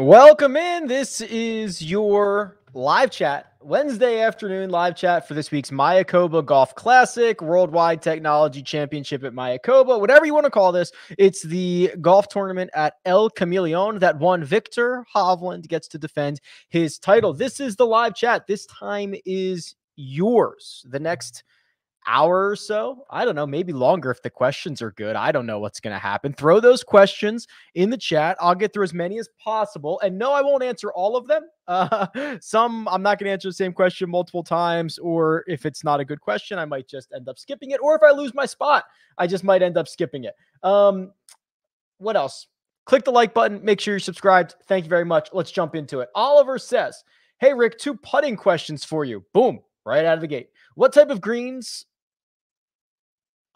Welcome in. This is your live chat, Wednesday afternoon live chat for this week's Mayakoba Golf Classic, Worldwide Technology Championship at Mayakoba, whatever you want to call this. It's the golf tournament at El Camaleon that one Victor Hovland gets to defend his title. This is the live chat. This time is yours. The next hour or so, I don't know, maybe longer if the questions are good. I don't know what's going to happen. Throw those questions in the chat. I'll get through as many as possible. And no, I won't answer all of them. Some I'm not going to answer the same question multiple times, or if it's not a good question, I might just end up skipping it. Or if I lose my spot, I just might end up skipping it. What else? Click the like button. Make sure you're subscribed. Thank you very much. Let's jump into it. Oliver says, hey, Rick, 2 putting questions for you. Boom, right out of the gate. What type of greens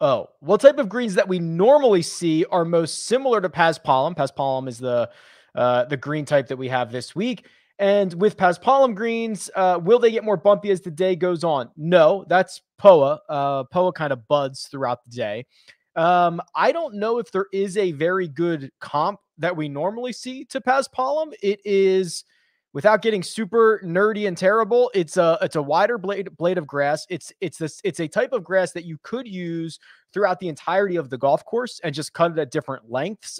that we normally see are most similar to Paspalum? Paspalum is the green type that we have this week. And with Paspalum greens, will they get more bumpy as the day goes on? No, that's POA. POA kind of buds throughout the day. I don't know if there is a very good comp that we normally see to Paspalum. It is, without getting super nerdy and terrible, it's a wider blade of grass. It's a type of grass that you could use throughout the entirety of the golf course and just cut it at different lengths,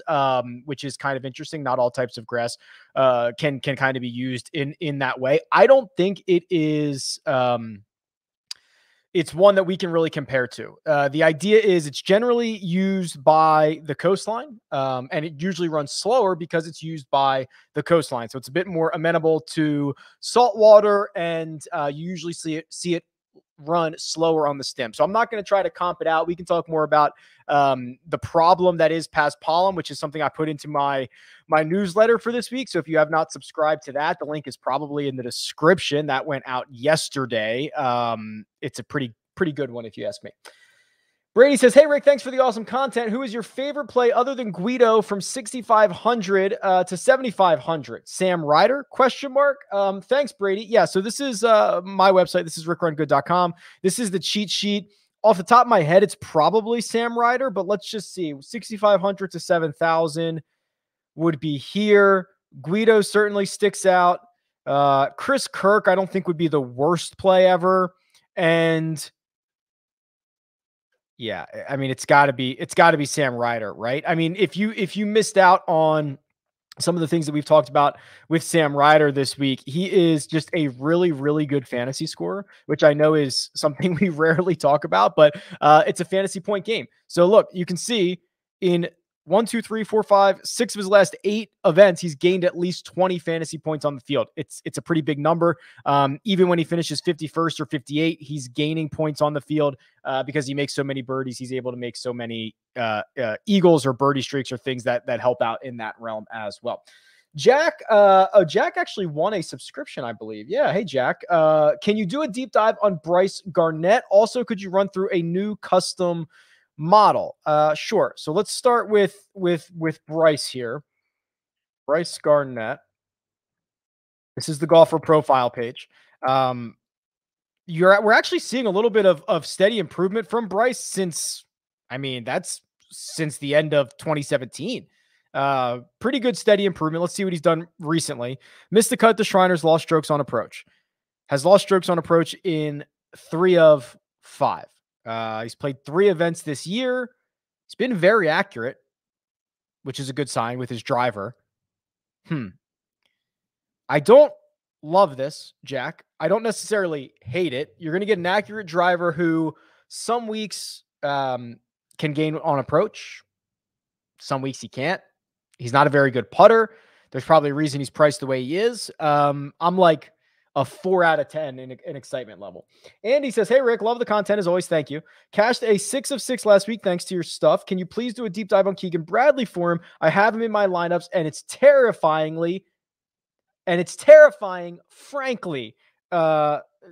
which is kind of interesting. Not all types of grass can kind of be used in that way. I don't think it is it's one that we can really compare to. The idea is it's generally used by the coastline, and it usually runs slower because it's used by the coastline. So it's a bit more amenable to salt water, and you usually see it run slower on the stem. So I'm not going to try to comp it out. We can talk more about the problem that is Paspalum, which is something I put into my newsletter for this week. So if you have not subscribed to that, the link is probably in the description. That went out yesterday. It's a pretty good one, if you ask me. Brady says, hey, Rick, thanks for the awesome content. Who is your favorite play other than Guido from 6,500 to 7,500? Sam Ryder? ? Thanks, Brady. Yeah, so this is my website. This is rickrungood.com. This is the cheat sheet. Off the top of my head, it's probably Sam Ryder, but let's just see. 6,500 to 7,000 would be here. Guido certainly sticks out. Chris Kirk, I don't think would be the worst play ever. And yeah, I mean, it's got to be Sam Ryder, right? I mean, if you missed out on some of the things that we've talked about with Sam Ryder this week, he is just a really, really good fantasy scorer, which I know is something we rarely talk about, but it's a fantasy point game. So look, you can see in 1, 2, 3, 4, 5, 6 of his last 8 events, he's gained at least 20 fantasy points on the field. It's a pretty big number. Even when he finishes 51st or 58, he's gaining points on the field because he makes so many birdies. He's able to make so many eagles or birdie streaks or things that help out in that realm as well. Jack, Jack actually won a subscription, I believe. Yeah. Hey, Jack, can you do a deep dive on Bryce Garnett? Also, could you run through a new custom model? Sure. So let's start with Bryce here. Bryce Garnett. This is the golfer profile page. We're actually seeing a little bit of steady improvement from Bryce since the end of 2017. Pretty good steady improvement. Let's see what he's done recently. Missed the cut to Shriners, lost strokes on approach. Has lost strokes on approach in 3 of 5. He's played 3 events this year. He's been very accurate, which is a good sign with his driver. I don't love this, Jack. I don't necessarily hate it. You're going to get an accurate driver who some weeks can gain on approach. Some weeks he can't. He's not a very good putter. There's probably a reason he's priced the way he is. I'm like a 4 out of 10 in excitement level. Andy says, hey, Rick, love the content as always. Thank you. Cashed a 6 of 6 last week. Thanks to your stuff. Can you please do a deep dive on Keegan Bradley for him? I have him in my lineups and it's terrifying, frankly.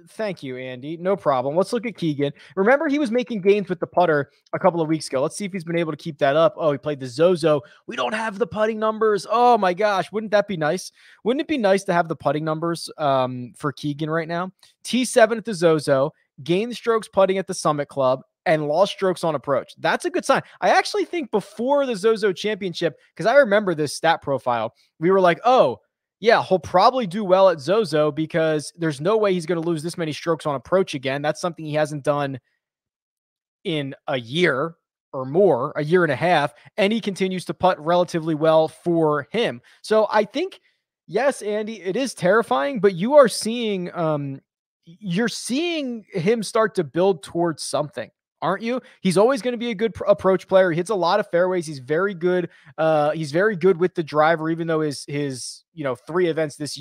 Thank you, Andy. No problem. Let's look at Keegan. Remember, he was making gains with the putter a couple of weeks ago. Let's see if he's been able to keep that up. Oh, he played the Zozo. We don't have the putting numbers. Oh my gosh. Wouldn't that be nice? Wouldn't it be nice to have the putting numbers for Keegan right now? T7 at the Zozo, gained strokes putting at the Summit Club, and lost strokes on approach. That's a good sign. I actually think before the Zozo Championship, because I remember this stat profile, we were like, oh, Yeah, he'll probably do well at Zozo because there's no way he's going to lose this many strokes on approach again. That's something he hasn't done in a year or more, a year and a half, and he continues to putt relatively well for him. So I think, yes, Andy, it is terrifying, but you're seeing him start to build towards something, aren't you? He's always going to be a good approach player. He hits a lot of fairways. He's very good. He's very good with the driver, even though his 3 events this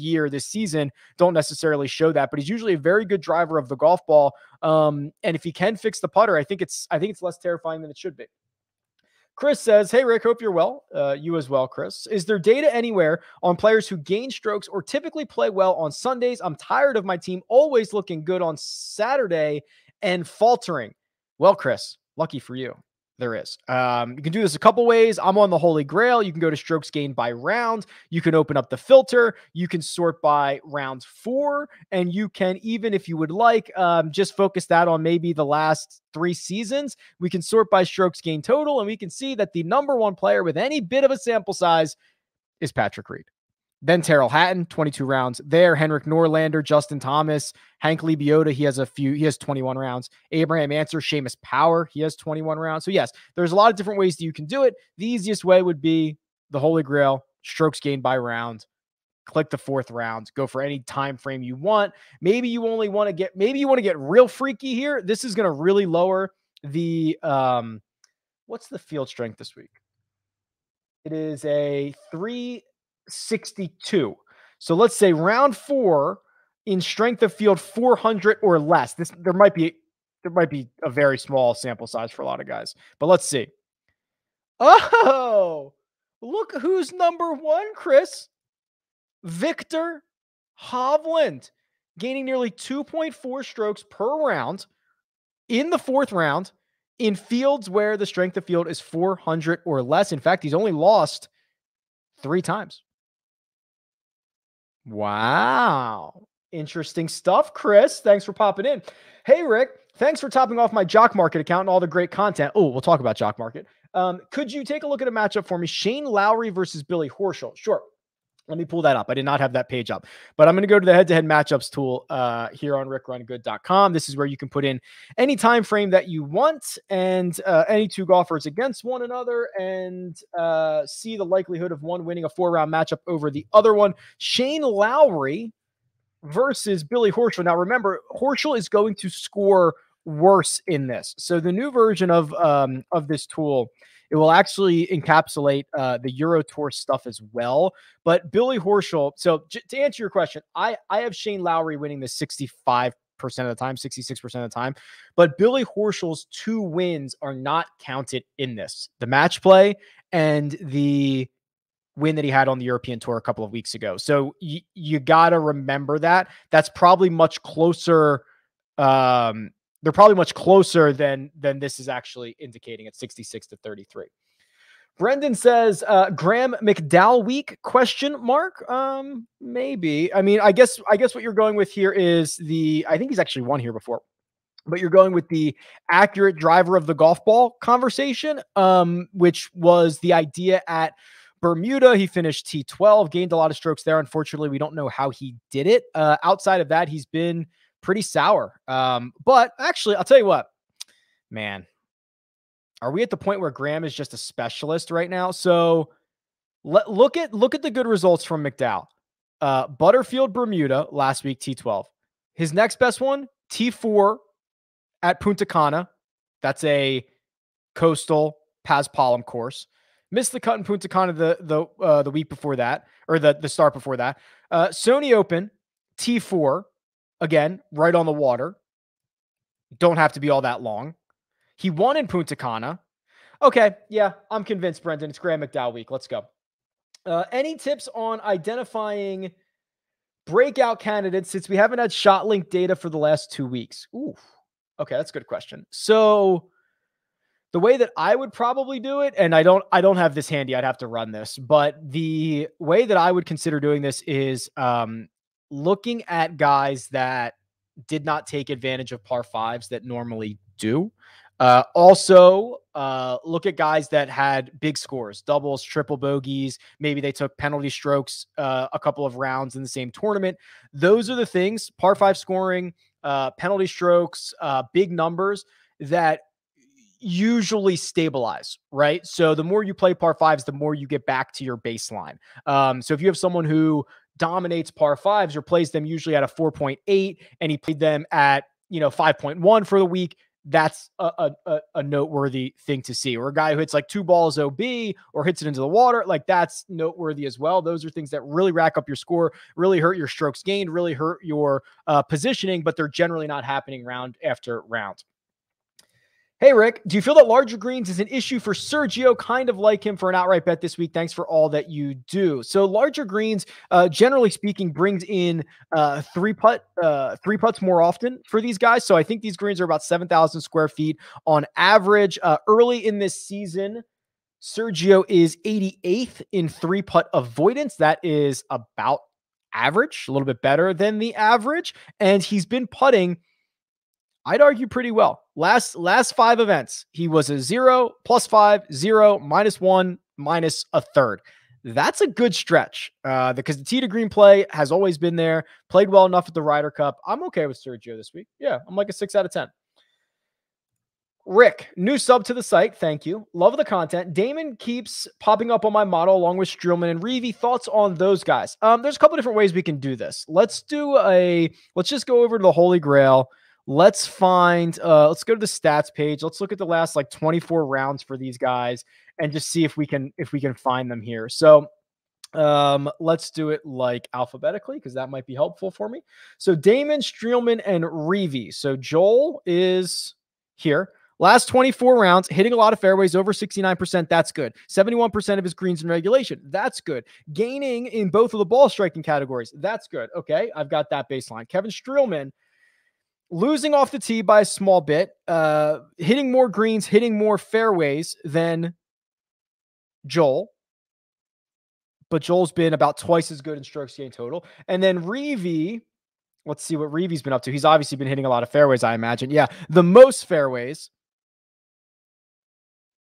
season don't necessarily show that. But he's usually a very good driver of the golf ball. And if he can fix the putter, I think it's less terrifying than it should be. Chris says, "Hey Rick, hope you're well. You as well, Chris. Is there data anywhere on players who gain strokes or typically play well on Sundays? I'm tired of my team always looking good on Saturday and faltering." Well, Chris, lucky for you, there is. You can do this a couple ways. I'm on the Holy Grail. You can go to strokes gained by round. You can open up the filter. You can sort by round 4, and you can, even if you would like, just focus that on maybe the last 3 seasons. We can sort by strokes gained total, and we can see that the number 1 player with any bit of a sample size is Patrick Reed. Then Terrell Hatton, 22 rounds there. Henrik Norlander, Justin Thomas, Hank Lee Biota, he has 21 rounds. Abraham Ancer, Seamus Power, he has 21 rounds. So yes, there's a lot of different ways that you can do it. The easiest way would be the Holy Grail, strokes gained by round. Click the 4th round, go for any time frame you want. Maybe you want to get real freaky here. This is going to really lower the, what's the field strength this week? It is a 362. So let's say round 4 in strength of field 400 or less. There might be a very small sample size for a lot of guys, but let's see. Oh, look who's number 1, Chris. Viktor Hovland, gaining nearly 2.4 strokes per round in the 4th round in fields where the strength of field is 400 or less. In fact, he's only lost 3 times. Wow. Interesting stuff, Chris. Thanks for popping in. Hey, Rick, thanks for topping off my Jock Market account and all the great content. Oh, we'll talk about Jock Market. Could you take a look at a matchup for me? Shane Lowry versus Billy Horschel. Sure. Let me pull that up. I did not have that page up, but I'm going to go to the head-to-head matchups tool here on rickrungood.com. This is where you can put in any time frame that you want and any 2 golfers against one another and see the likelihood of one winning a 4-round matchup over the other one. Shane Lowry versus Billy Horschel. Now, remember, Horschel is going to score worse in this. So the new version of this tool, it will actually encapsulate the Euro Tour stuff as well. But Billy Horschel, so to answer your question, I have Shane Lowry winning this 65% of the time, 66% of the time. But Billy Horschel's 2 wins are not counted in this. The match play and the win that he had on the European Tour a couple of weeks ago. So you got to remember that. That's probably much closer. They're probably much closer than this is actually indicating at 66-33. Brendan says, Graham McDowell week, question mark? Maybe. I mean, I guess what you're going with here is I think he's actually won here before, but you're going with the accurate driver of the golf ball conversation, which was the idea at Bermuda. He finished T12, gained a lot of strokes there. Unfortunately, we don't know how he did it. Outside of that, he's been pretty sour. But actually, I'll tell you what, man, are we at the point where Graham is just a specialist right now? So look at the good results from McDowell. Butterfield, Bermuda last week, T12. His next best one, T4 at Punta Cana. That's a coastal Paspalum course. Missed the cut in Punta Cana the week before that, or the start before that. Sony Open, T4. Again, right on the water. Don't have to be all that long. He won in Punta Cana. Okay, yeah, I'm convinced, Brendan. It's Graham McDowell week. Let's go. Any tips on identifying breakout candidates since we haven't had ShotLink data for the last 2 weeks? Ooh, okay, that's a good question. So the way that I would probably do it, and I don't have this handy, I'd have to run this, but the way that I would consider doing this is looking at guys that did not take advantage of par 5s that normally do. Look at guys that had big scores, doubles, triple bogeys. Maybe they took penalty strokes a couple of rounds in the same tournament. Those are the things, par 5 scoring, penalty strokes, big numbers that usually stabilize, right? So the more you play par 5s, the more you get back to your baseline. So if you have someone who dominates par 5s or plays them usually at a 4.8 and he played them at 5.1 for the week, that's a noteworthy thing to see. Or a guy who hits like 2 balls OB or hits it into the water, like that's noteworthy as well. Those are things that really rack up your score, really hurt your strokes gained, really hurt your positioning, but they're generally not happening round after round. Hey, Rick, do you feel that larger greens is an issue for Sergio? Kind of like him for an outright bet this week. Thanks for all that you do. So larger greens, generally speaking, brings in three putts more often for these guys. So I think these greens are about 7,000 square feet on average. Early in this season, Sergio is 88th in 3-putt avoidance. That is about average, a little bit better than the average. And he's been putting, I'd argue, pretty well. Last 5 events, he was a 0, +5, 0, -1, -1/3. That's a good stretch because the tee to green play has always been there. Played well enough at the Ryder Cup. I'm okay with Sergio this week. Yeah, I'm like a 6 out of 10. Rick, new sub to the site. Thank you. Love the content. Damon keeps popping up on my model along with Streelman and Reavie. Thoughts on those guys? There's a couple different ways we can do this. Let's just go over to the Holy Grail. Let's go to the stats page. Let's look at the last 24 rounds for these guys and just see if we can find them here. So let's do it alphabetically because that might be helpful for me. So Damon, Streelman, and Reavie. So Joel is here. Last 24 rounds, hitting a lot of fairways, over 69%. That's good. 71% of his greens in regulation. That's good. Gaining in both of the ball striking categories. That's good. Okay, I've got that baseline. Kevin Streelman, losing off the tee by a small bit, hitting more greens, hitting more fairways than Joel. But Joel's been about twice as good in strokes gained total. And then Reavie, let's see what Reavie's been up to. He's obviously been hitting a lot of fairways, I imagine. Yeah, the most fairways.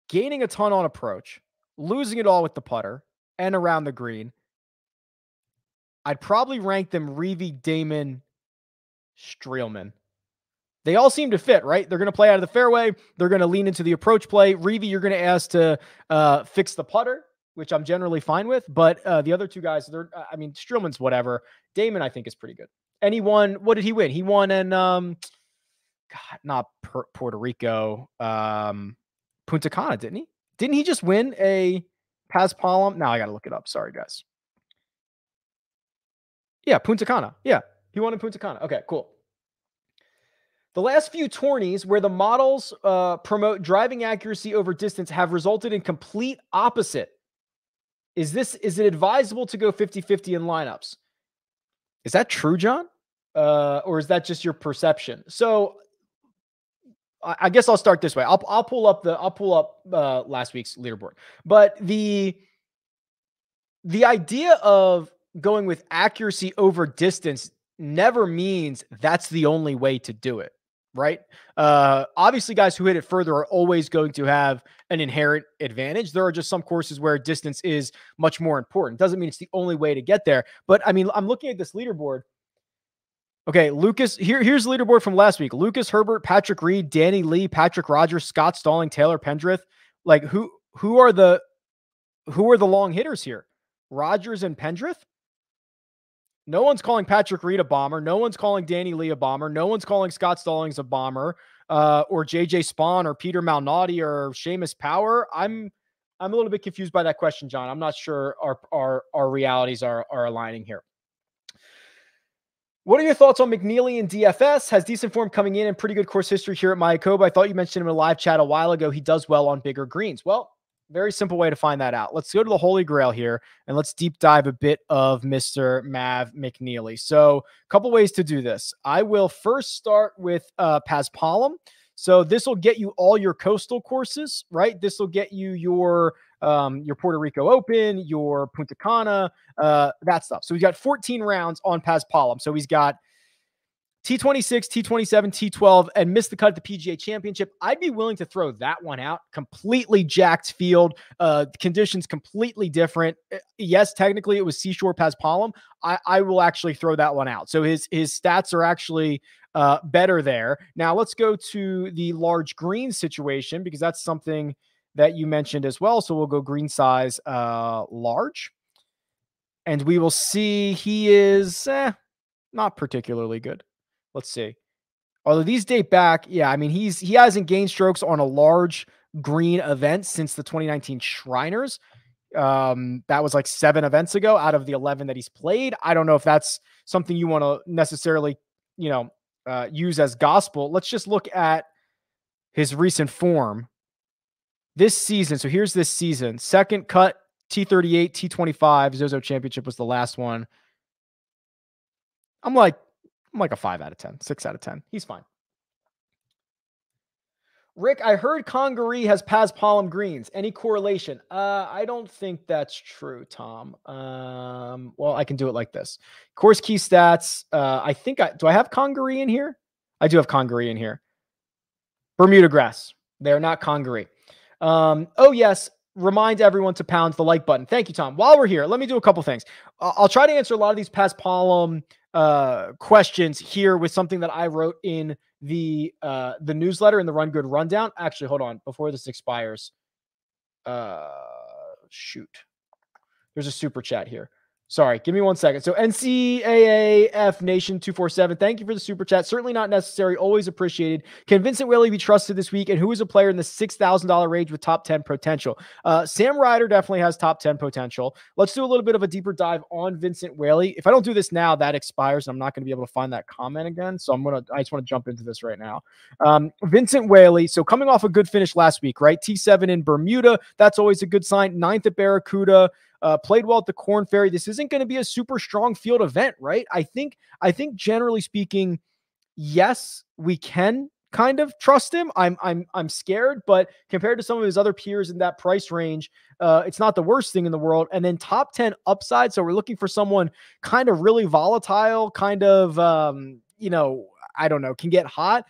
Gaining a ton on approach, losing it all with the putter and around the green. I'd probably rank them Reavie, Damon, Streelman. They all seem to fit, right? They're going to play out of the fairway. They're going to lean into the approach play. Reavie, you're going to ask to fix the putter, which I'm generally fine with. But the other two guys, Streelman's whatever. Damon, I think, is pretty good. And he won. What did he win? He won in, not Puerto Rico. Punta Cana, didn't he? Didn't he just win a Paspalum? Now I got to look it up. Sorry, guys. Yeah, Punta Cana. Yeah, he won in Punta Cana. Okay, cool. The last few tourneys where the models promote driving accuracy over distance have resulted in complete opposite. Is it advisable to go 50-50 in lineups? Is that true, John? Or is that just your perception? So I guess I'll start this way. I'll pull up last week's leaderboard. But the idea of going with accuracy over distance never means that's the only way to do it, right? Obviously, guys who hit it further are always going to have an inherent advantage. There are just some courses where distance is much more important. Doesn't mean it's the only way to get there. But I mean, I'm looking at this leaderboard. Okay, Lucas, here's the leaderboard from last week. Lucas Herbert, Patrick Reed, Danny Lee, Patrick Rogers, Scott Stalling, Taylor Pendrith. Like who are the long hitters here? Rogers and Pendrith? No one's calling Patrick Reed a bomber. No one's calling Danny Lee a bomber. No one's calling Scott Stallings a bomber, or JJ Spawn or Peter Malnati or Seamus Power. I'm a little bit confused by that question, John. I'm not sure our realities are aligning here. What are your thoughts on McNeely and DFS? Has decent form coming in and pretty good course history here at Mayakoba. I thought you mentioned him in a live chat a while ago. He does well on bigger greens. Well, very simple way to find that out. Let's go to the Holy Grail here and let's deep dive a bit of Mr. Mav McNeely. So a couple ways to do this. I will first start with Paspalum. So this will get you all your coastal courses, right? This will get you your Puerto Rico Open, your Punta Cana, that stuff. So we got 14 rounds on Paspalum. So he's got T26, T27, T12, and missed the cut at the PGA Championship. I'd be willing to throw that one out. Completely jacked field, conditions completely different. Yes, technically it was Seashore Paspalum. I will actually throw that one out. So his stats are actually better there. Now let's go to the large green situation because that's something that you mentioned as well. So we'll go green size large, and we will see he is not particularly good. Let's see. Although these date back, yeah, I mean, he hasn't gained strokes on a large green event since the 2019 Shriners. That was like 7 events ago out of the 11 that he's played. I don't know if that's something you want to necessarily, use as gospel. Let's just look at his recent form this season. So here's this season. Second cut, T38, T25. Zozo Championship was the last one. I'm like a 5 out of 10, 6 out of 10. He's fine. Rick, I heard Congaree has Paspalum greens. Any correlation? I don't think that's true, Tom. Well, I can do it like this. Course key stats. Do I have Congaree in here? I do have Congaree in here. Bermuda grass. They're not Congaree. Oh, yes. Remind everyone to pound the like button. Thank you, Tom. While we're here, let me do a couple things. I'll try to answer a lot of these Paspalum questions here with something that I wrote in the newsletter in the Run Good Rundown. Actually, hold on. Before this expires, shoot. There's a super chat here. Sorry, give me 1 second. So NCAAF Nation 247, thank you for the super chat. Certainly not necessary, always appreciated. Can Vincent Whaley be trusted this week? And who is a player in the $6,000 range with top 10 potential? Sam Ryder definitely has top 10 potential. Let's do a little bit of a deeper dive on Vincent Whaley. If I don't do this now, that expires. I'm not going to be able to find that comment again. So I just want to jump into this right now. Vincent Whaley. So coming off a good finish last week, right? T7 in Bermuda. That's always a good sign. 9th at Barracuda. Played well at the Corn Ferry. This isn't going to be a super strong field event, right? I think generally speaking, yes, we can kind of trust him. I'm scared, but compared to some of his other peers in that price range, it's not the worst thing in the world. And then top 10 upside. So we're looking for someone kind of really volatile, kind of, I don't know, can get hot.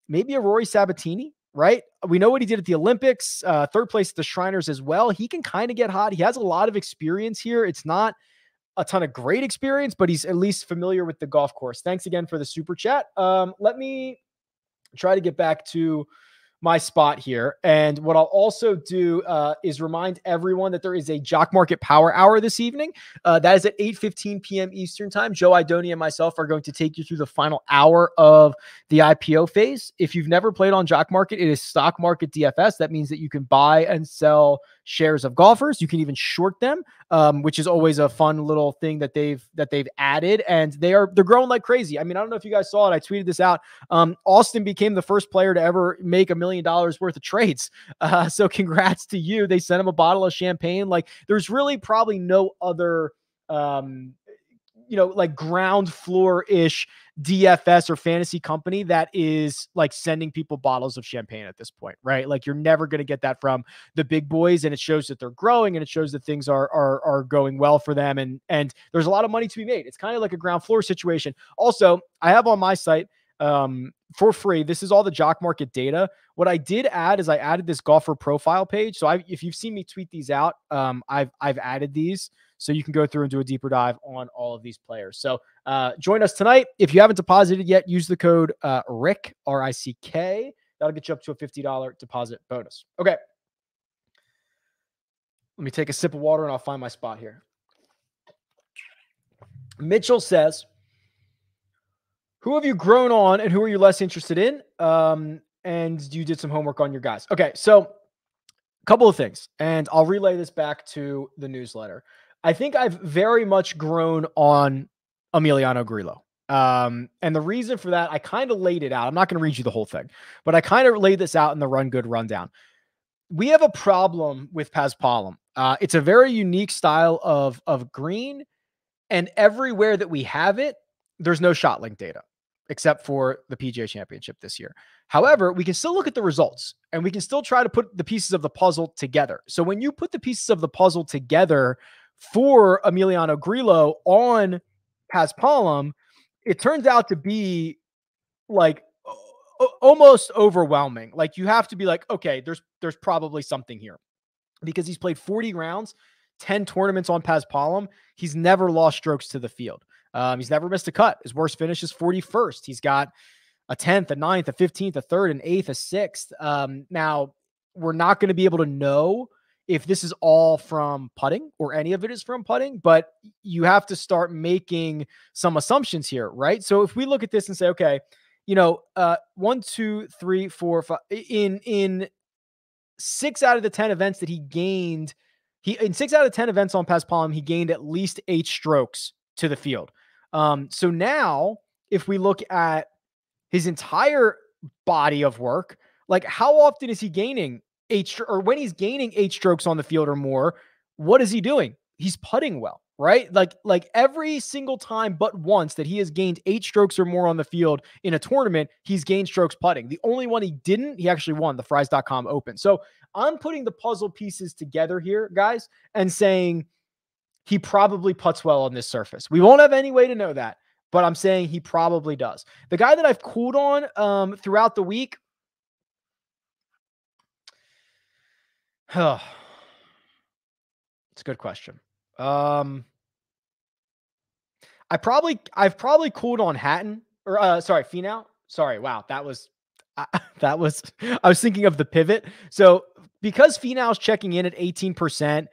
Maybe a Rory Sabatini. Right? We know what he did at the Olympics, 3rd place at the Shriners as well. He can kind of get hot. He has a lot of experience here. It's not a ton of great experience, but he's at least familiar with the golf course. Thanks again for the super chat. Let me try to get back to my spot here. And what I'll also do is remind everyone that there is a Jock Market Power Hour this evening. That is at 8:15 p.m. Eastern time. Joe Idoni and myself are going to take you through the final hour of the IPO phase. If you've never played on Jock Market, it is stock market DFS. That means that you can buy and sell shares of golfers. You can even short them, which is always a fun little thing that they've added. And they're growing like crazy. I mean, I don't know if you guys saw it. I tweeted this out. Austin became the first player to ever make $1 million worth of trades. So congrats to you. They sent him a bottle of champagne. Like there's really probably no other, like ground floor-ish DFS or fantasy company that is like sending people bottles of champagne at this point, right? Like you're never going to get that from the big boys, and it shows that they're growing and it shows that things are going well for them. And there's a lot of money to be made. It's kind of like a ground floor situation. Also, I have on my site for free, this is all the Jock Market data. What I did add is I added this golfer profile page. So if you've seen me tweet these out, I've added these. So you can go through and do a deeper dive on all of these players. So join us tonight. If you haven't deposited yet, use the code RICK, R-I-C-K. That'll get you up to a $50 deposit bonus. Okay. Let me take a sip of water and I'll find my spot here. Mitchell says, who have you grown on and who are you less interested in? And you did some homework on your guys. Okay. So a couple of things, and I'll relay this back to the newsletter. I think I've very much grown on Emiliano Grillo. And the reason for that, I kind of laid it out. I'm not going to read you the whole thing, but I kind of laid this out in the Run Good Rundown. We have a problem with Paspalum. It's a very unique style of green, and everywhere that we have it, there's no shot link data except for the PGA Championship this year. However, we can still look at the results and we can still try to put the pieces of the puzzle together. So when you put the pieces of the puzzle together for Emiliano Grillo on Paspalum, it turns out to be like almost overwhelming. Like you have to be like, okay, there's probably something here because he's played 40 rounds, 10 tournaments on Paspalum. He's never lost strokes to the field. He's never missed a cut. His worst finish is 41st. He's got a 10th, a 9th, a 15th, a 3rd, an 8th, a 6th. Now, we're not going to be able to know if this is all from putting or any of it is from putting, but you have to start making some assumptions here, right? So if we look at this and say, okay, 1, 2, 3, 4, 5, in 6 out of the 10 events that he gained, in 6 out of 10 events on Paspalum, he gained at least 8 strokes to the field. So now, if we look at his entire body of work, like how often is he gaining 8 or when he's gaining 8 strokes on the field or more, what is he doing? He's putting well, right? Like every single time but once that he has gained 8 strokes or more on the field in a tournament, he's gained strokes putting. The only one he didn't, he actually won the Fries.com Open. So I'm putting the puzzle pieces together here, guys, and saying he probably putts well on this surface. We won't have any way to know that, but I'm saying he probably does. The guy that I've cooled on throughout the week, it's a good question. I've probably cooled on Hatton or Finau. Sorry, wow, I was thinking of the pivot. So because Finau's checking in at 18%,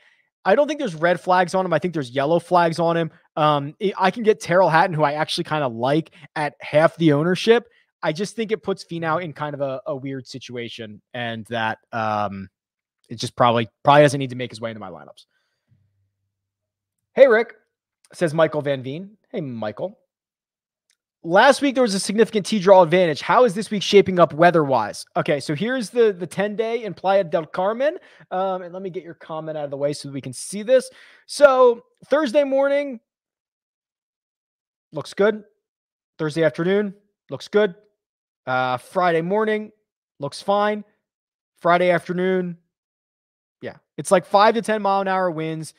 I don't think there's red flags on him. I think there's yellow flags on him. I can get Tyrrell Hatton, who I actually kind of like, at half the ownership. I just think it puts Finau in kind of a weird situation, and that it just probably doesn't need to make his way into my lineups. Hey, Rick, says Michael Van Veen. Hey, Michael. Last week, there was a significant T-draw advantage. How is this week shaping up weather-wise? Okay, so here's the 10-day in Playa del Carmen. And let me get your comment out of the way so we can see this. So Thursday morning, looks good. Thursday afternoon, looks good. Friday morning, looks fine. Friday afternoon, yeah. It's like 5 to 10 mile an hour winds.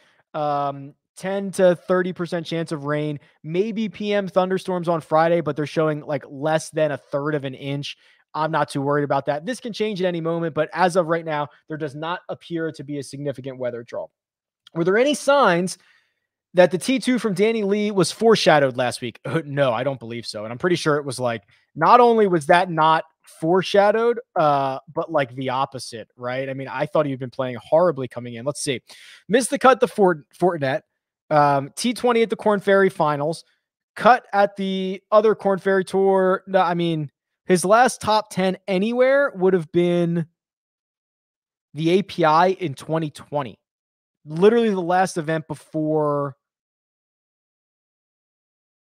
10 to 30% chance of rain, maybe PM thunderstorms on Friday, but they're showing like less than 1/3 of an inch. I'm not too worried about that. This can change at any moment, but as of right now, there does not appear to be a significant weather draw. Were there any signs that the T2 from Danny Lee was foreshadowed last week? No, I don't believe so. And I'm pretty sure it was like, not only was that not foreshadowed, but like the opposite, right? I mean, I thought he'd been playing horribly coming in. Let's see. Missed the cut, the Fortinet. T20 at the Korn Ferry Finals, cut at the other Korn Ferry Tour. No, I mean, his last top 10 anywhere would have been the API in 2020. Literally the last event before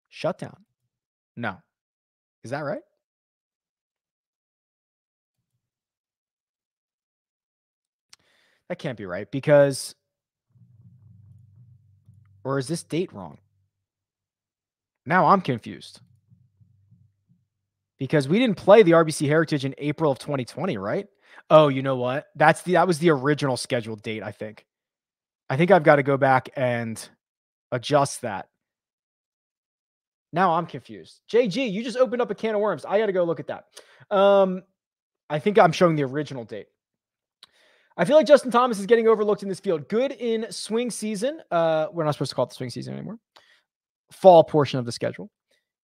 shutdown. No. Is that right? That can't be right because, or is this date wrong? Now I'm confused. Because we didn't play the RBC Heritage in April of 2020, right? Oh, you know what? That was the original scheduled date, I think. I think I've got to go back and adjust that. Now I'm confused. JG, you just opened up a can of worms. I got to go look at that. I think I'm showing the original date. I feel like Justin Thomas is getting overlooked in this field. Good in swing season. We're not supposed to call it the swing season anymore. Fall portion of the schedule.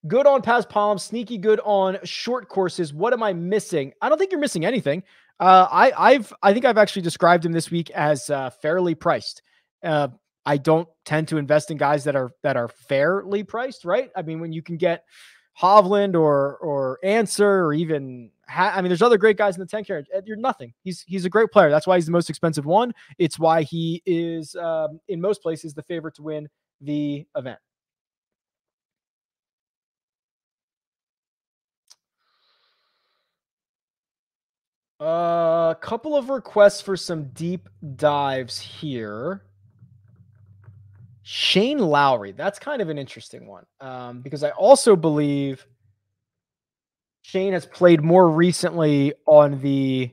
Good on Paspalum, sneaky good on short courses. What am I missing? I don't think you're missing anything. I think I've actually described him this week as fairly priced. I don't tend to invest in guys that are fairly priced, right? I mean, when you can get Hovland or Answer or even there's other great guys in the 10 carriage. You're nothing. He's a great player. That's why he's the most expensive one. It's why he is in most places the favorite to win the event. A couple of requests for some deep dives here. Shane Lowry. That's kind of an interesting one because I also believe Shane has played more recently on the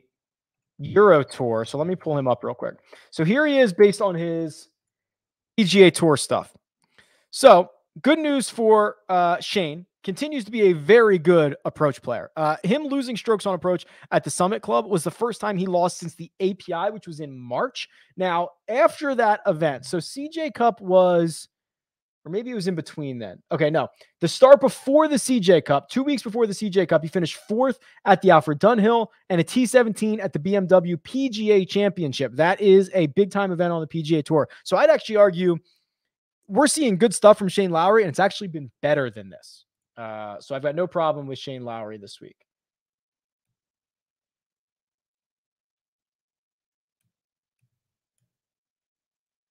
Euro Tour. So let me pull him up real quick. So here he is based on his PGA Tour stuff. So good news for Shane. continues to be a very good approach player. Him losing strokes on approach at the Summit Club was the first time he lost since the API, which was in March. Now, after that event, so CJ Cup was, or maybe it was in between then. Okay, no. The start before the CJ Cup, 2 weeks before the CJ Cup, he finished 4th at the Alfred Dunhill and a T17 at the BMW PGA Championship. That is a big-time event on the PGA Tour. So I'd actually argue we're seeing good stuff from Shane Lowry, and it's actually been better than this. So I've got no problem with Shane Lowry this week.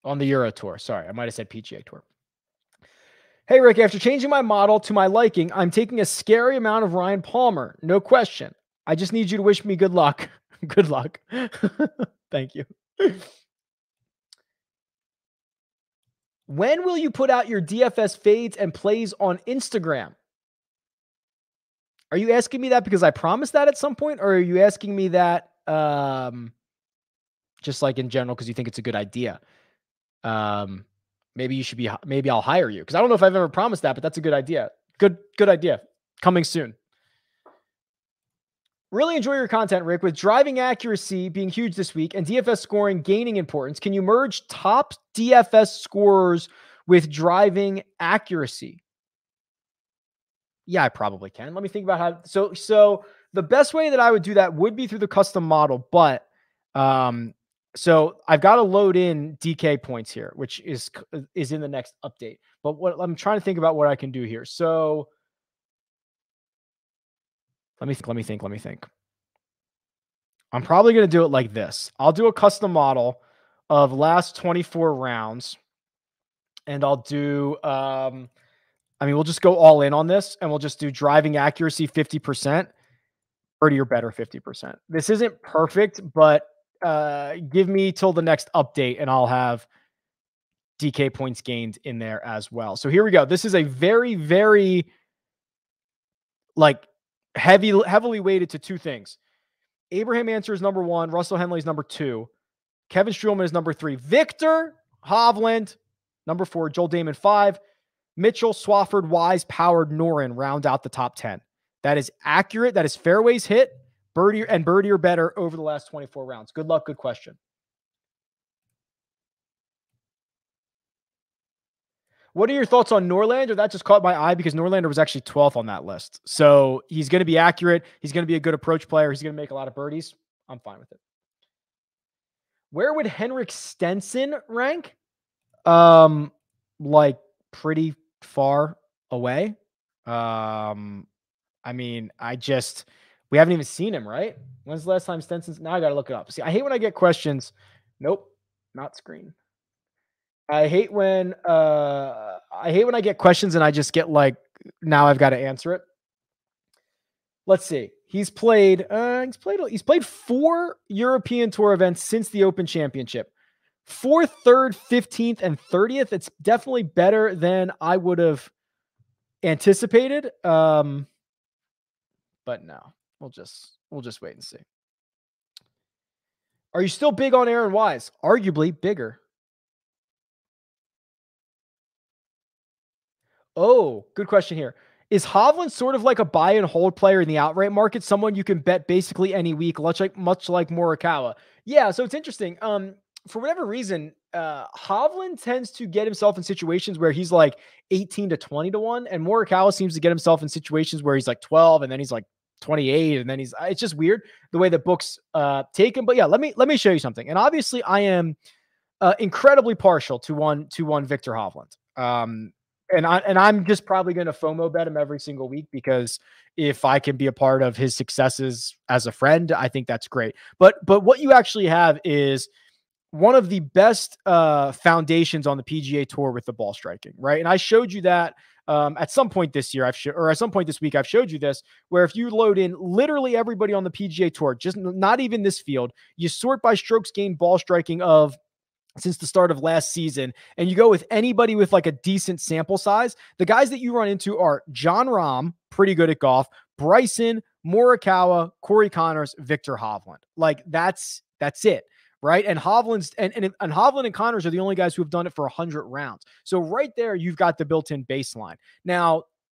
On the Euro Tour. Sorry, I might have said PGA Tour. Hey, Rick, after changing my model to my liking, I'm taking a scary amount of Ryan Palmer. No question. I just need you to wish me good luck. Good luck. Thank you. When will you put out your DFS fades and plays on Instagram? Are you asking me that because I promised that at some point, or are you asking me that just like in general because you think it's a good idea? Maybe you should be. Maybe I'll hire you because I don't know if I've ever promised that, but that's a good idea. Good idea. Coming soon. Really enjoy your content, Rick. With driving accuracy being huge this week and DFS scoring gaining importance, can you merge top DFS scorers with driving accuracy? Yeah, I probably can. Let me think about how. So the best way that I would do that would be through the custom model, but so I've got to load in DK points here, which is in the next update. But what I'm trying to think about what I can do here. So let me think. I'm probably going to do it like this. I'll do a custom model of last 24 rounds, and I'll do we'll just go all in on this, and we'll just do driving accuracy 50%, birdie or better 50%. This isn't perfect, but give me till the next update, and I'll have DK points gained in there as well. So here we go. This is a very, very heavily weighted to two things. Abraham Answer is number 1. Russell Henley is number 2. Kevin Streelman is number 3. Victor Hovland, number 4. Joel Damon, 5. Mitchell, Swafford, Wise, Powered, Noren round out the top 10. That is accurate. That is fairways hit, birdie or better over the last 24 rounds. Good luck. Good question. What are your thoughts on Norlander? That just caught my eye because Norlander was actually 12th on that list. So he's going to be accurate. He's going to be a good approach player. He's going to make a lot of birdies. I'm fine with it. Where would Henrik Stenson rank? Pretty far away. We haven't even seen him, right? When's the last time Stenson's? Now I got to look it up. See, I hate when I get questions. Nope, not screen. I hate when I get questions and I just get now I've got to answer it. Let's see. He's played 4 European Tour events since the Open Championship. 4th, 3rd, 15th, and 30th. It's definitely better than I would have anticipated. But no, we'll just wait and see. Are you still big on Aaron Wise? Arguably bigger. Oh, good question here. Is Hovland sort of like a buy and hold player in the outright market? Someone you can bet basically any week, much like Morikawa. Yeah, so it's interesting. For whatever reason, Hovland tends to get himself in situations where he's like 18 to 20 to 1, and Morikawa seems to get himself in situations where he's like 12, and then he's like 28, and then it's just weird the way that books take him. But yeah, let me show you something. And obviously, I am incredibly partial to one Victor Hovland. And I'm just probably going to FOMO bet him every single week because if I can be a part of his successes as a friend, I think that's great. But what you actually have is one of the best foundations on the PGA Tour with the ball striking, right? And I showed you that at some point this year, or at some point this week, I've showed you this, where if you load in literally everybody on the PGA Tour, just not even this field, you sort by strokes gained ball striking of since the start of last season, and you go with anybody with like a decent sample size, the guys that you run into are Jon Rahm, pretty good at golf, Bryson, Morikawa, Corey Connors, Victor Hovland. Like that's it, right? And Hovland's and Hovland and Connors are the only guys who have done it for 100 rounds. So right there, you've got the built-in baseline. Now,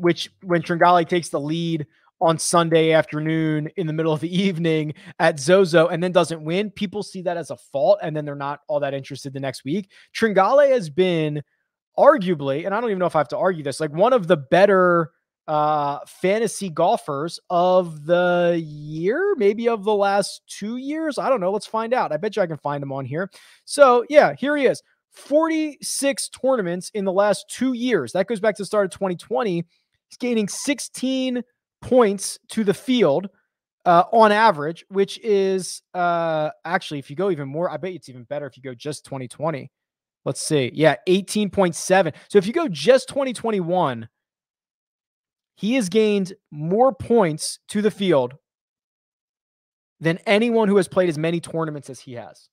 which when Tringale takes the lead on Sunday afternoon in the middle of the evening at Zozo and then doesn't win, people see that as a fault, and then they're not all that interested the next week. Tringale has been arguably, and I don't even know if I have to argue this, like one of the better fantasy golfers of the year, maybe of the last 2 years. I don't know. Let's find out. I bet you I can find him on here. So yeah, here he is. 46 tournaments in the last 2 years. That goes back to the start of 2020. He's gaining 16 points to the field on average, which is actually, if you go even more, I bet it's even better if you go just 2020. Let's see. Yeah, 18.7. So if you go just 2021, he has gained more points to the field than anyone who has played as many tournaments as he has.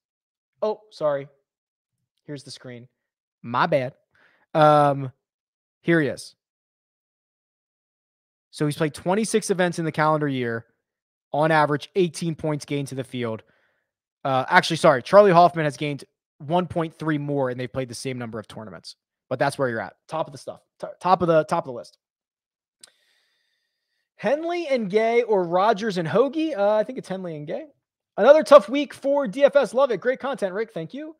Oh, sorry. Here's the screen. My bad. Here he is. So he's played 26 events in the calendar year. On average, 18 points gained to the field. Actually, sorry. Charlie Hoffman has gained 1.3 more, and they've played the same number of tournaments. But that's where you're at. Top of the stuff. Top of the list. Henley and Gay or Rogers and Hoagie? I think it's Henley and Gay. Another tough week for DFS. Love it. Great content, Rick. Thank you.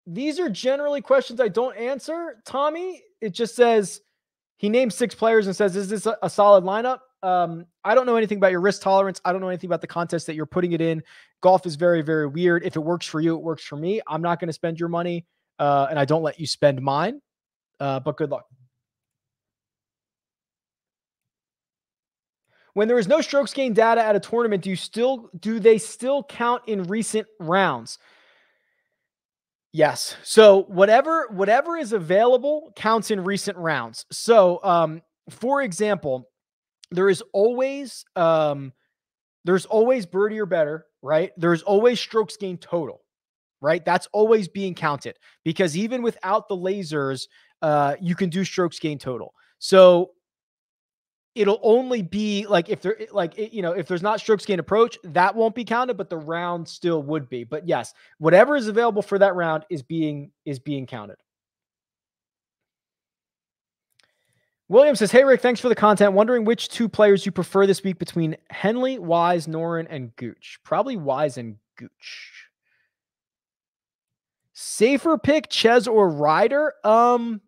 These are generally questions I don't answer, Tommy. It just says he names 6 players and says, is this a solid lineup? I don't know anything about your risk tolerance. I don't know anything about the contest that you're putting it in. Golf is very, very weird. If it works for you, it works for me. I'm not going to spend your money, and I don't let you spend mine, but good luck. When there is no strokes gained data at a tournament, do they still count in recent rounds? Yes. So whatever is available counts in recent rounds. So, for example, there's always birdie or better, right? There's always strokes gained total, right? That's always being counted because even without the lasers, you can do strokes gained total. So it'll only be like if there's not strokes gained approach, that won't be counted, but the round still would be. But yes, whatever is available for that round is being counted. William says, hey, Rick, thanks for the content. Wondering which 2 players you prefer this week between Henley, Wise, Noren, and Gooch. Probably Wise and Gooch. Safer pick, Ches or Ryder? I'm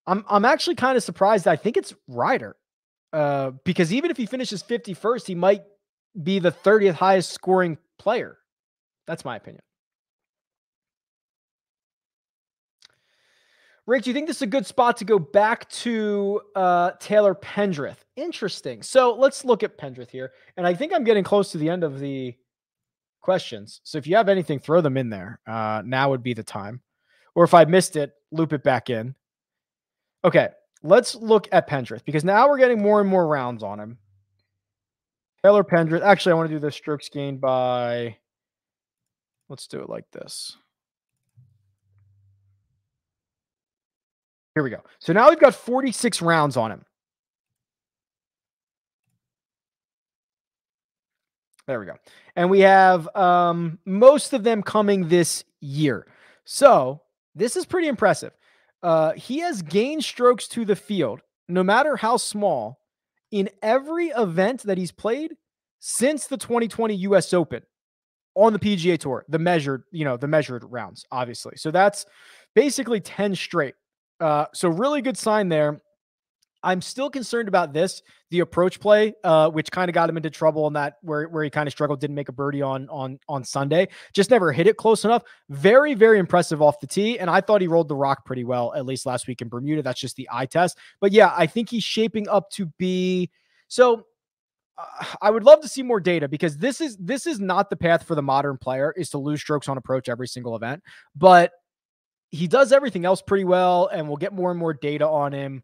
actually kind of surprised. I think it's Ryder. Because even if he finishes 51st, he might be the 30th highest scoring player. That's my opinion. Rick, do you think this is a good spot to go back to Taylor Pendrith? Interesting. So let's look at Pendrith here. And I think I'm getting close to the end of the questions. So if you have anything, throw them in there. Now would be the time. Or if I missed it, loop it back in. Okay. Let's look at Pendrith because now we're getting more and more rounds on him. Taylor Pendrith. Actually, I want to do the strokes gained by. Let's do it like this. Here we go. So now we've got 46 rounds on him. There we go. And we have most of them coming this year. So this is pretty impressive. He has gained strokes to the field, no matter how small, in every event that he's played since the 2020 US Open on the PGA Tour, the measured rounds, obviously. So that's basically 10 straight. So really good sign there. I'm still concerned about the approach play, which kind of got him into trouble on that where he kind of struggled, didn't make a birdie on Sunday, just never hit it close enough. Very, very impressive off the tee. And I thought he rolled the rock pretty well, at least last week in Bermuda. That's just the eye test. But yeah, I think he's shaping up to be, so I would love to see more data because this is not the path for the modern player, is to lose strokes on approach every single event, but he does everything else pretty well. And we'll get more and more data on him.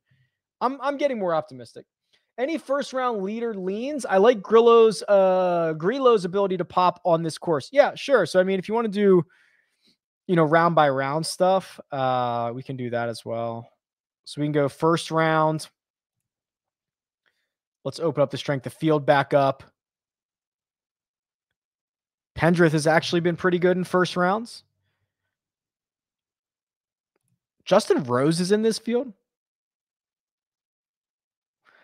I'm getting more optimistic. Any first round leader leans? I like Grillo's ability to pop on this course. Yeah, sure. So, I mean, if you want to do, round by round stuff, we can do that as well. So we can go first round. Let's open up the strength of field back up. Pendrith has actually been pretty good in first rounds. Justin Rose is in this field.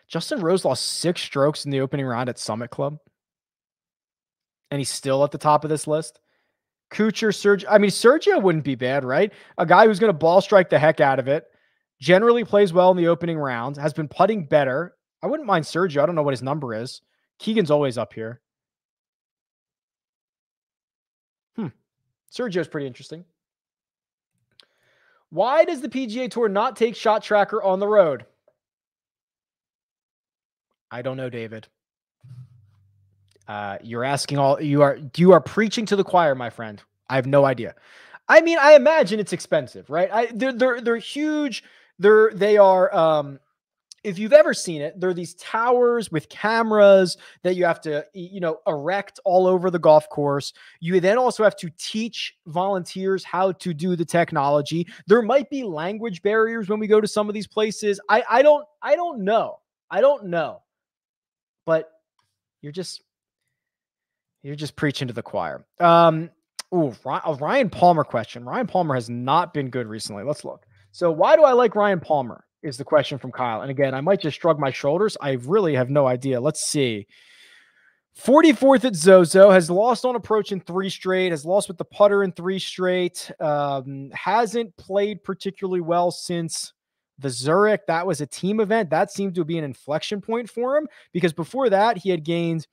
Justin Rose lost 6 strokes in the opening round at Summit Club. And he's still at the top of this list. Kuchar, Sergio. I mean, Sergio wouldn't be bad, right? A guy who's going to ball strike the heck out of it. Generally plays well in the opening round. Has been putting better. I wouldn't mind Sergio. I don't know what his number is. Keegan's always up here. Sergio's pretty interesting. Why does the PGA Tour not take Shot Tracker on the road? I don't know, David. You're asking you are preaching to the choir, my friend. I have no idea. I mean, I imagine it's expensive, right? They're huge. They are. If you've ever seen it, there are these towers with cameras that you have to, erect all over the golf course. You then also have to teach volunteers how to do the technology. There might be language barriers when we go to some of these places. I don't know. I don't know. But you're just preaching to the choir. A Ryan Palmer question. Ryan Palmer has not been good recently. Let's look. So why do I like Ryan Palmer is the question from Kyle. And again, I might just shrug my shoulders. I really have no idea. Let's see. 44th at Zozo, has lost on approach in 3 straight, has lost with the putter in 3 straight, hasn't played particularly well since the Zurich. That was a team event. That seemed to be an inflection point for him because before that, he had gained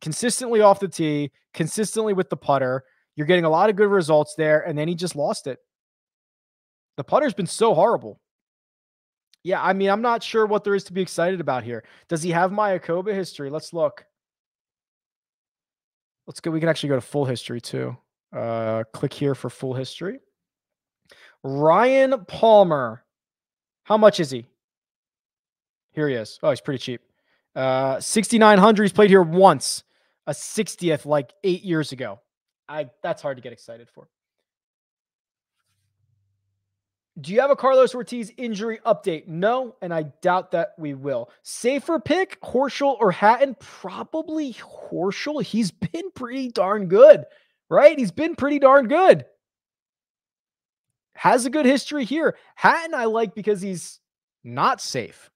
consistently off the tee, consistently with the putter. You're getting a lot of good results there, and then he just lost it. The putter's been so horrible. Yeah, I mean, I'm not sure what there is to be excited about here. Does he have Mayakoba history? Let's look. Let's go. We can actually go to full history too. Click here for full history. Ryan Palmer. How much is he? Here he is. Oh, he's pretty cheap. 6,900. He's played here once. A 60th like 8 years ago. That's hard to get excited for. Do you have a Carlos Ortiz injury update? No, and I doubt that we will. Safer pick, Horschel or Hatton? Probably Horschel. He's been pretty darn good, right? He's been pretty darn good. Has a good history here. Hatton I like because he's not safe.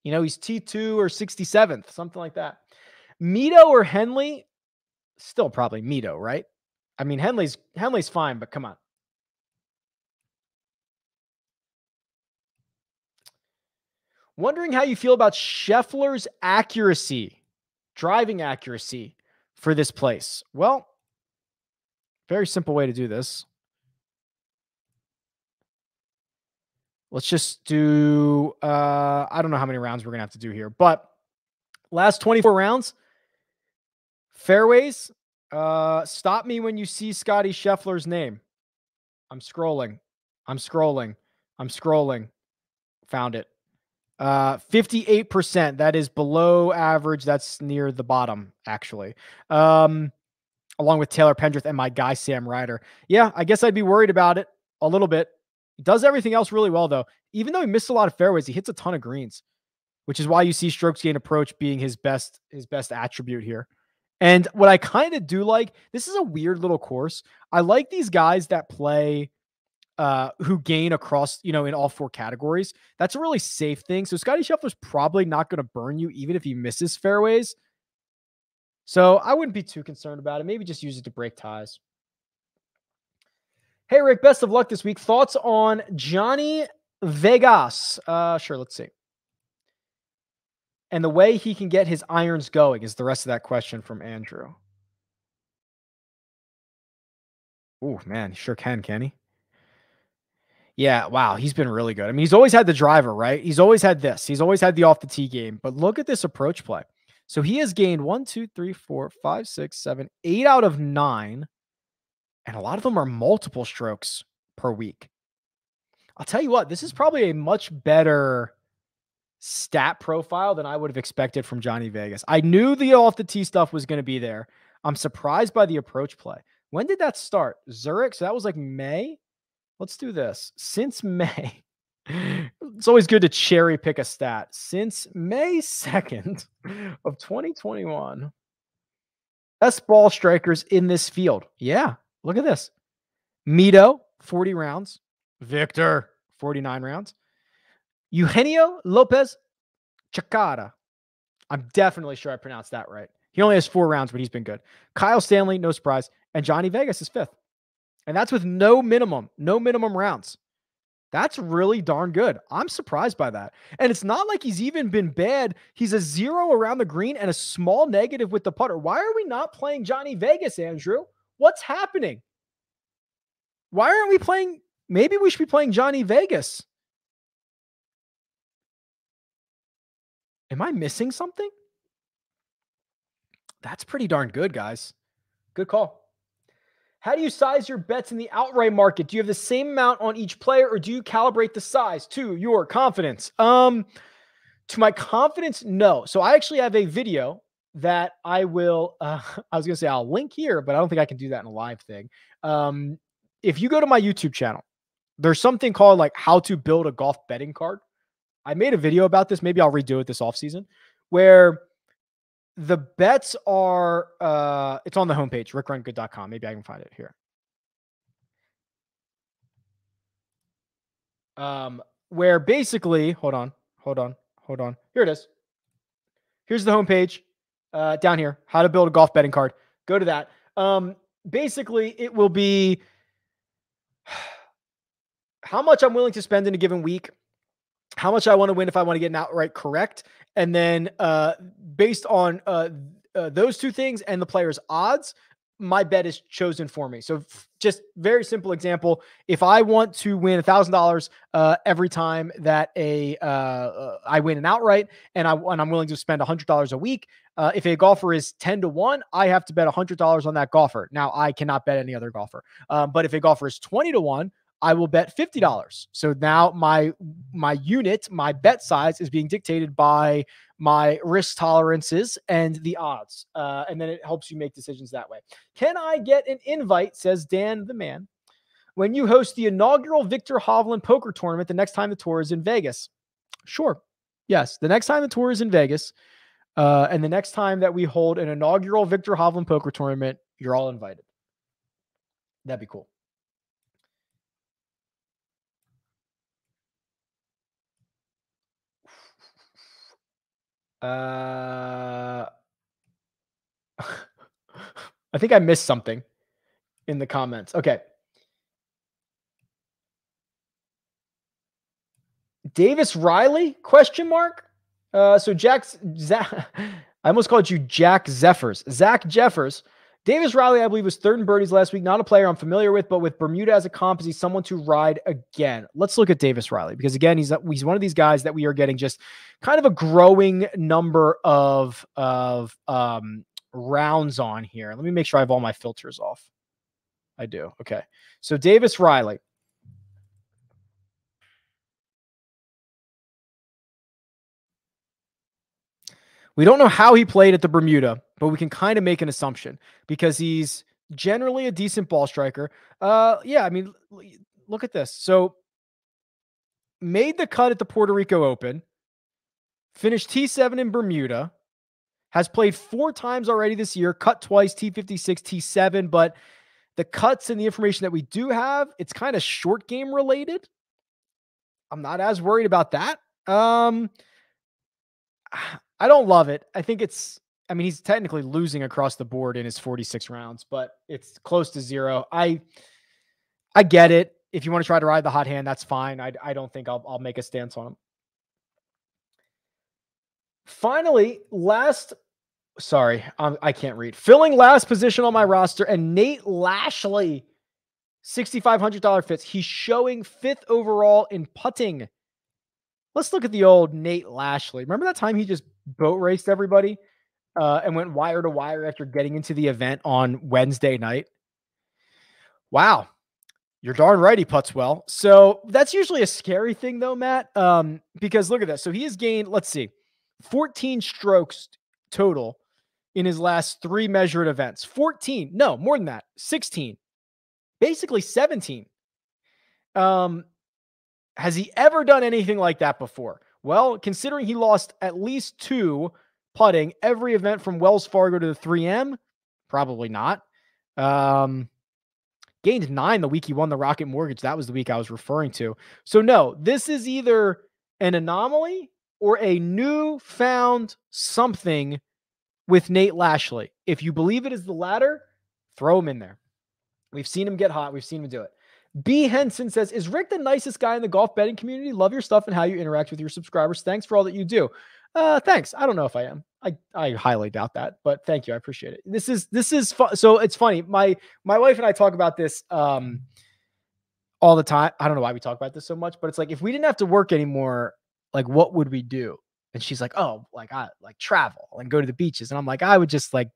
He's T2 or 67th, something like that. Mito or Henley? Still probably Mito, right? I mean, Henley's fine, but come on. Wondering how you feel about Scheffler's accuracy, driving accuracy for this place. Well, very simple way to do this. Let's just do, I don't know how many rounds we're going to have to do here, but last 24 rounds, fairways, stop me when you see Scotty Scheffler's name. I'm scrolling. Found it. 58%. That is below average. That's near the bottom, actually. Along with Taylor Pendrith and my guy, Sam Ryder. Yeah, I guess I'd be worried about it a little bit. He does everything else really well, though. Even though he missed a lot of fairways, he hits a ton of greens, which is why you see strokes gain approach being his best attribute here. And what I kind of do like, this is a weird little course. I like these guys that play who gain across, in all 4 categories. That's a really safe thing. So Scotty Scheffler's probably not going to burn you even if he misses fairways. So I wouldn't be too concerned about it. Maybe just use it to break ties. Hey, Rick, best of luck this week. Thoughts on Johnny Vegas? Sure, let's see. And the way he can get his irons going is the rest of that question from Andrew. Oh, man, he sure can he? Yeah, wow, he's been really good. I mean, he's always had the driver, right? He's always had this. He's always had the off the tee game. But look at this approach play. So he has gained 1, 2, 3, 4, 5, 6, 7, 8 out of 9. And a lot of them are multiple strokes per week. I'll tell you what, this is probably a much better stat profile than I would have expected from Johnny Vegas. I knew the off the tee stuff was going to be there. I'm surprised by the approach play. When did that start? Zurich? So that was like May? Let's do this. Since May. It's always good to cherry pick a stat. Since May 2nd of 2021. Best ball strikers in this field. Yeah. Look at this. Mito, 40 rounds. Victor, 49 rounds. Eugenio Lopez Chacara. I'm definitely sure I pronounced that right. He only has 4 rounds, but he's been good. Kyle Stanley, no surprise. And Johnny Vegas is 5th. And that's with no minimum rounds. That's really darn good. I'm surprised by that. And it's not like he's even been bad. He's a 0 around the green and a small negative with the putter. Why are we not playing Johnny Vegas, Andrew? What's happening? Why aren't we playing? Maybe we should be playing Johnny Vegas. Am I missing something? That's pretty darn good, guys. Good call. How do you size your bets in the outright market? Do you have the same amount on each player, or do you calibrate the size to your confidence? To my confidence, no. So I actually have a video that I will, I was going to say I'll link here, but I don't think I can do that in a live thing. If you go to my YouTube channel, there's something called like how to build a golf betting card. I made a video about this. Maybe I'll redo it this offseason, where the bets are, it's on the homepage, rickrungood.com. Maybe I can find it here. Where basically, hold on. Here it is. Here's the homepage, down here, how to build a golf betting card. Go to that. Basically it will be how much I'm willing to spend in a given week, how much I want to win if I want to get an outright correct. And then based on those two things and the player's odds, my bet is chosen for me. So just very simple example. If I want to win $1,000 every time that I win an outright, and I'm willing to spend $100 a week, if a golfer is 10-1, I have to bet $100 on that golfer. Now I cannot bet any other golfer. But if a golfer is 20-1, I will bet $50. So now my unit, my bet size is being dictated by my risk tolerances and the odds. And then it helps you make decisions that way. Can I get an invite, says Dan the man, when you host the inaugural Viktor Hovland poker tournament the next time the tour is in Vegas? Sure. Yes. The next time the tour is in Vegas, and the next time that we hold an inaugural Viktor Hovland poker tournament, you're all invited. That'd be cool. I think I missed something in the comments. Okay. Davis Riley, question mark? So I almost called you Jack Zephyrs. Zach Jeffers. Davis Riley, I believe, was 3rd in birdies last week. Not a player I'm familiar with, but with Bermuda as a comp, is he someone to ride again? Let's look at Davis Riley, because again, he's one of these guys that we are getting just kind of a growing number of rounds on here. Let me make sure I have all my filters off. I do. Okay. So Davis Riley. We don't know how he played at the Bermuda, but we can kind of make an assumption because he's generally a decent ball striker. Yeah, I mean, look at this. So made the cut at the Puerto Rico Open, finished T7 in Bermuda, has played 4 times already this year, cut twice, T56, T7, but the cuts and the information that we do have, it's kind of short game related. I'm not as worried about that. I don't love it. I think he's technically losing across the board in his 46 rounds, but it's close to 0. I get it. If you want to try to ride the hot hand, that's fine. I don't think I'll make a stance on him. Finally, I can't read. Filling last position on my roster, and Nate Lashley, $6,500 fits. He's showing 5th overall in putting. Let's look at the old Nate Lashley. Remember that time he just boat raced everybody and went wire to wire after getting into the event on Wednesday night? Wow. You're darn right he putts well. So that's usually a scary thing though, Matt, because look at this. So he has gained, 14 strokes total in his last 3 measured events. 14. No, more than that. 16. Basically 17. Has he ever done anything like that before? Well, considering he lost at least 2 putting every event from Wells Fargo to the 3M, probably not. gained 9 the week he won the Rocket Mortgage. That was the week I was referring to. So no, this is either an anomaly or a newfound something with Nate Lashley. If you believe it is the latter, throw him in there. We've seen him get hot. We've seen him do it. B. Henson says, is Rick the nicest guy in the golf betting community? Love your stuff and how you interact with your subscribers. Thanks for all that you do. Thanks. I don't know if I am. I highly doubt that, but thank you. I appreciate it. This is fun. So it's funny. My wife and I talk about this all the time. I don't know why we talk about this so much, but it's like, if we didn't have to work anymore, like what would we do? And she's like, oh, like I like travel and go to the beaches. And I'm like, I would just like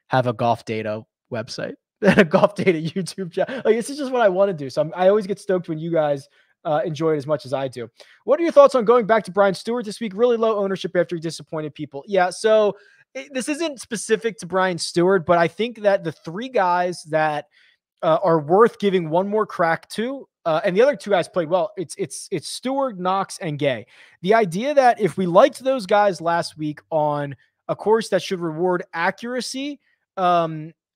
have a golf data website. A golf data YouTube channel. Like, this is just what I want to do. So I always get stoked when you guys enjoy it as much as I do. What are your thoughts on going back to Brian Stewart this week? Really low ownership after he disappointed people. Yeah, so this isn't specific to Brian Stewart, but I think that the 3 guys that are worth giving one more crack to, and the other 2 guys played well. It's Stewart, Knox, and Gay. The idea that if we liked those guys last week on a course that should reward accuracy,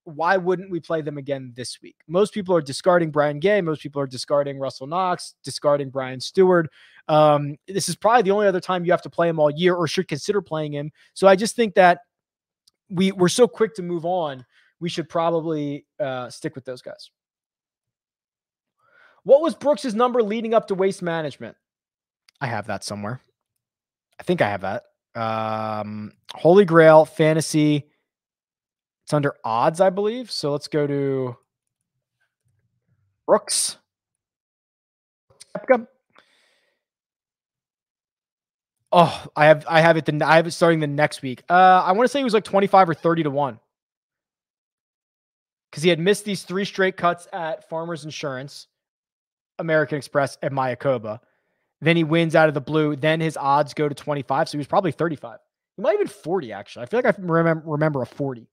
why wouldn't we play them again this week? Most people are discarding Brian Gay. Most people are discarding Russell Knox, discarding Brian Stewart. This is probably the only other time you have to play him all year or should consider playing him. So I just think that we're so quick to move on. We should probably stick with those guys. What was Brooks's number leading up to Waste Management? I have that somewhere. I think I have that. Holy Grail, Fantasy. It's under odds, I believe. So let's go to Brooks. Oh, I have it starting the next week. I want to say it was like 25 or 30 to 1. Because he had missed these 3 straight cuts at Farmers Insurance, American Express, and Mayakoba. Then he wins out of the blue. Then his odds go to 25. So he was probably 35. He might have been 40, actually. I feel like I remember a 40.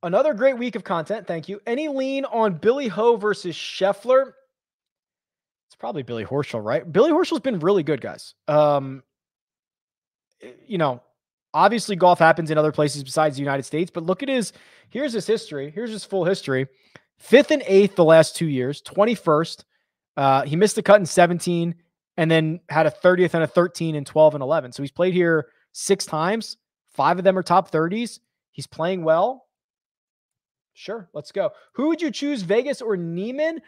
Another great week of content. Thank you. Any lean on Billy Ho versus Scheffler? It's probably Billy Horschel, right? Billy Horschel's been really good, guys. Obviously golf happens in other places besides the United States, but look at here's his history. Here's his full history. 5th and 8th the last 2 years, 21st. He missed the cut in 17 and then had a 30th and a 13 in 12 and 11. So he's played here 6 times. 5 of them are top 30s. He's playing well. Sure, let's go. Who would you choose, Vegas or Neiman?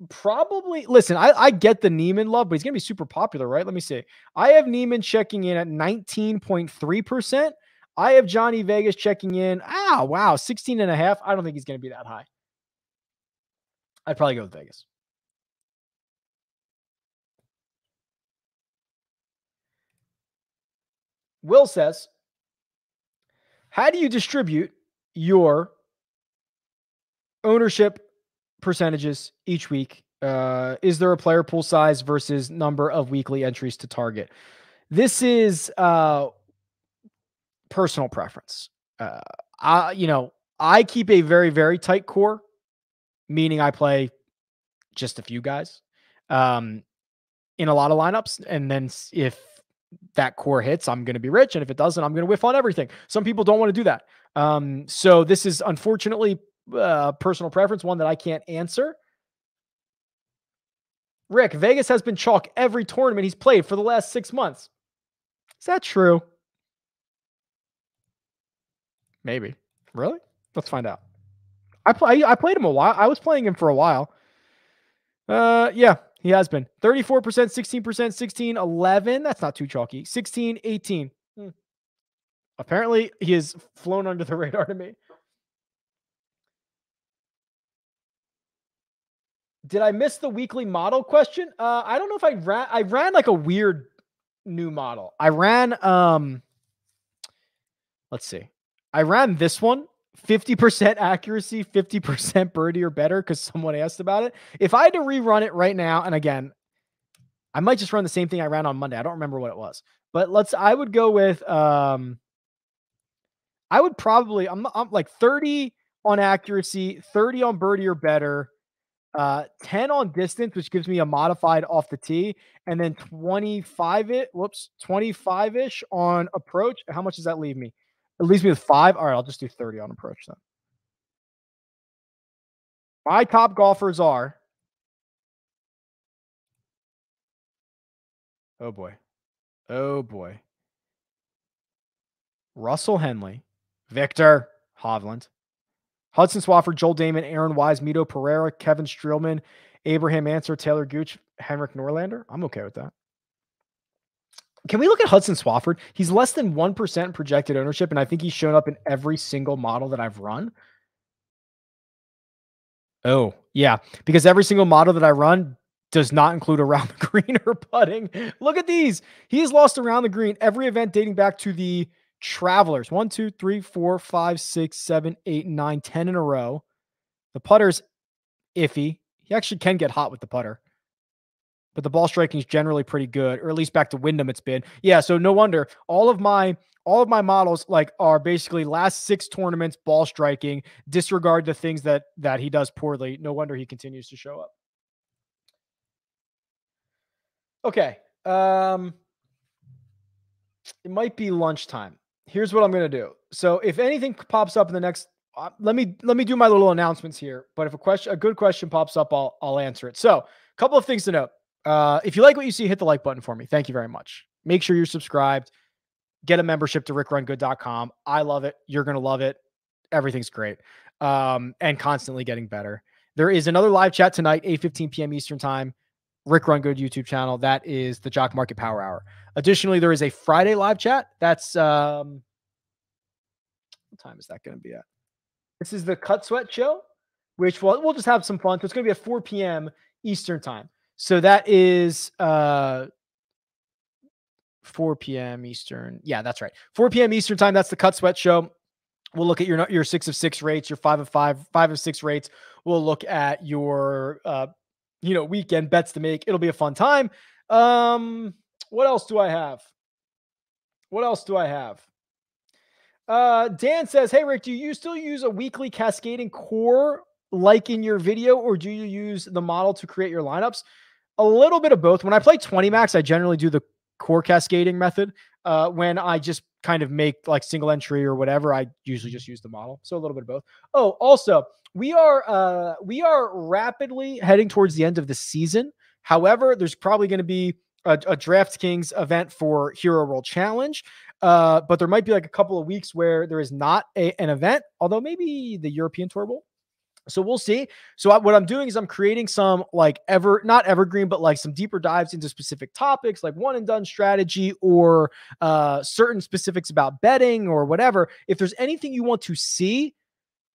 Probably, listen, I get the Neiman love, but he's going to be super popular, right? Let me see. I have Neiman checking in at 19.3%. I have Johnny Vegas checking in. Wow, 16.5. I don't think he's going to be that high. I'd probably go with Vegas. Will says, how do you distribute your ownership percentages each week? Is there a player pool size versus number of weekly entries to target? This is personal preference. I keep a very, very tight core, meaning I play just a few guys in a lot of lineups. And then if that core hits, I'm going to be rich. And if it doesn't, I'm going to whiff on everything. Some people don't want to do that. So this is unfortunately personal preference, one that I can't answer. Rick, Vegas has been chalk every tournament he's played for the last 6 months. Is that true? Maybe. Really? Let's find out. I played him a while. I was playing him for a while. Yeah, he has been. 34%, 16%, 16, 11. That's not too chalky. 16, 18. Apparently, he has flown under the radar to me. Did I miss the weekly model question? I don't know if I ran like a weird new model. I ran, let's see. I ran this one, 50% accuracy, 50% birdie or better, because someone asked about it. If I had to rerun it right now, and again, I might just run the same thing I ran on Monday. I don't remember what it was. But I would go with, I would probably, I'm like 30 on accuracy, 30 on birdie or better, 10 on distance, which gives me a modified off the tee, and then 25-ish on approach. How much does that leave me? It leaves me with 5. All right, I'll just do 30 on approach then. My top golfers are, oh boy. Oh boy. Russell Henley, Victor Hovland, Hudson Swafford, Joel Damon, Aaron Wise, Mito Pereira, Kevin Streelman, Abraham Answer, Taylor Gooch, Henrik Norlander. I'm okay with that. Can we look at Hudson Swafford? He's less than 1% projected ownership, and I think he's shown up in every single model that I've run. Oh, yeah, because every single model that I run does not include around the green or putting. Look at these. He's lost around the green every event dating back to the Travelers. 1, 2, 3, 4, 5, 6, 7, 8, 9, 10 in a row. The putter's iffy. He actually can get hot with the putter, but the ball striking is generally pretty good, or at least back to Wyndham it's been. Yeah, so no wonder all of my models like are basically last 6 tournaments ball striking. Disregard the things that he does poorly. No wonder he continues to show up. Okay, it might be lunchtime. Here's what I'm gonna do. So if anything pops up in the next, let me do my little announcements here. But if a good question pops up, I'll answer it. So a couple of things to note. If you like what you see, hit the like button for me. Thank you very much. Make sure you're subscribed. Get a membership to rickrungood.com. I love it. You're going to love it. Everything's great. And constantly getting better. There is another live chat tonight, 8:15 p.m. Eastern time. Rick Run Good YouTube channel. That is the Jock Market Power Hour. Additionally, there is a Friday live chat. That's what time is that going to be at? This is the Cut Sweat show, which we'll just have some fun. So it's going to be at 4 p.m. Eastern time. So that is 4 p.m. Eastern. Yeah, that's right. 4 p.m. Eastern time. That's the Cut Sweat show. We'll look at your 6 of 6 rates, your 5 of 5, 5 of 6 rates. We'll look at your weekend bets to make. It'll be a fun time. What else do I have? Dan says, hey, Rick, do you still use a weekly cascading core like in your video, or do you use the model to create your lineups? A little bit of both. When I play 20 max, I generally do the core cascading method. When I just kind of make like single entry or whatever, I usually just use the model. So a little bit of both. Oh, also, we are rapidly heading towards the end of the season. However, there's probably going to be a DraftKings event for Hero World Challenge. But there might be like a couple of weeks where there is not an event, although maybe the European Tour will. So we'll see. So what I'm doing is I'm creating some like not evergreen, but like some deeper dives into specific topics, like one and done strategy or certain specifics about betting or whatever. If there's anything you want to see,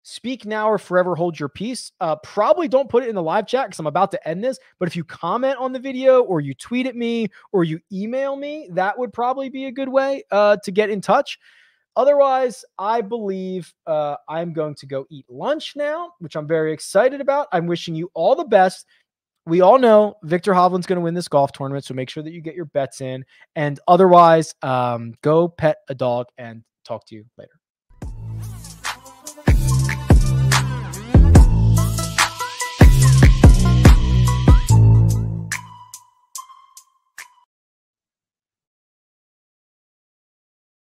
speak now or forever hold your peace. Probably don't put it in the live chat because I'm about to end this. But if you comment on the video or you tweet at me or you email me, that would probably be a good way to get in touch. Otherwise, I believe I'm going to go eat lunch now, which I'm very excited about. I'm wishing you all the best. We all know Victor Hovland's going to win this golf tournament, so make sure that you get your bets in. And otherwise, go pet a dog and talk to you later.